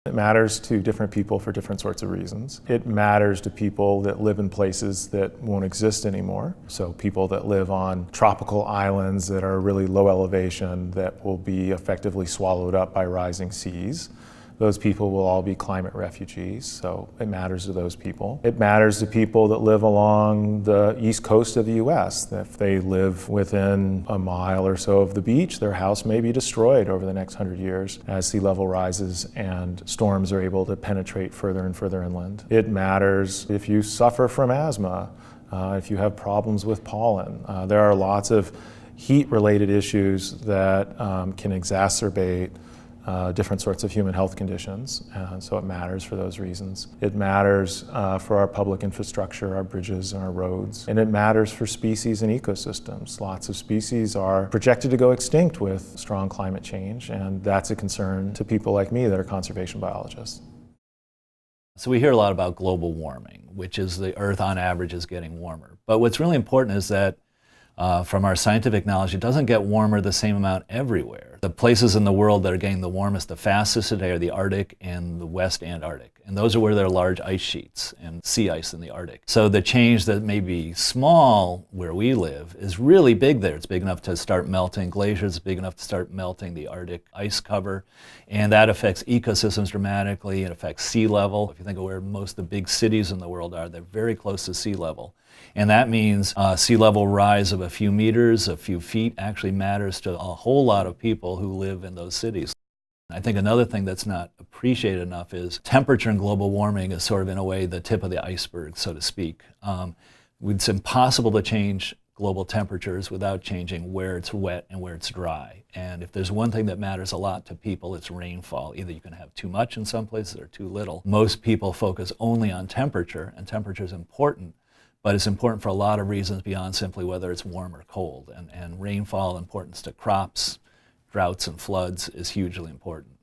It matters to different people for different sorts of reasons. It matters to people that live in places that won't exist anymore. So people that live on tropical islands that are really low elevation that will be effectively swallowed up by rising seas. Those people will all be climate refugees, so it matters to those people. It matters to people that live along the east coast of the US. If they live within a mile or so of the beach, their house may be destroyed over the next 100 years as sea level rises and storms are able to penetrate further and further inland. It matters if you suffer from asthma, if you have problems with pollen. There are lots of heat-related issues that can exacerbate different sorts of human health conditions, so it matters for those reasons. It matters for our public infrastructure, our bridges and our roads, and it matters for species and ecosystems. Lots of species are projected to go extinct with strong climate change, and that's a concern to people like me that are conservation biologists. So we hear a lot about global warming, which is the Earth on average is getting warmer. But what's really important is that from our scientific knowledge, it doesn't get warmer the same amount everywhere. The places in the world that are getting the warmest the fastest today are the Arctic and the West Antarctic. And those are where there are large ice sheets and sea ice in the Arctic. So the change that may be small where we live is really big there. It's big enough to start melting glaciers, it's big enough to start melting the Arctic ice cover. And that affects ecosystems dramatically. It affects sea level. If you think of where most of the big cities in the world are, they're very close to sea level. And that means sea level rise of a few meters, a few feet actually matters to a whole lot of people who live in those cities. I think another thing that's not appreciated enough is temperature and global warming is sort of in a way the tip of the iceberg, so to speak. It's impossible to change global temperatures without changing where it's wet and where it's dry. And if there's one thing that matters a lot to people, it's rainfall. Either you can have too much in some places or too little. Most people focus only on temperature, and temperature is important. But it's important for a lot of reasons beyond simply whether it's warm or cold. And rainfall, importance to crops, droughts and floods is hugely important.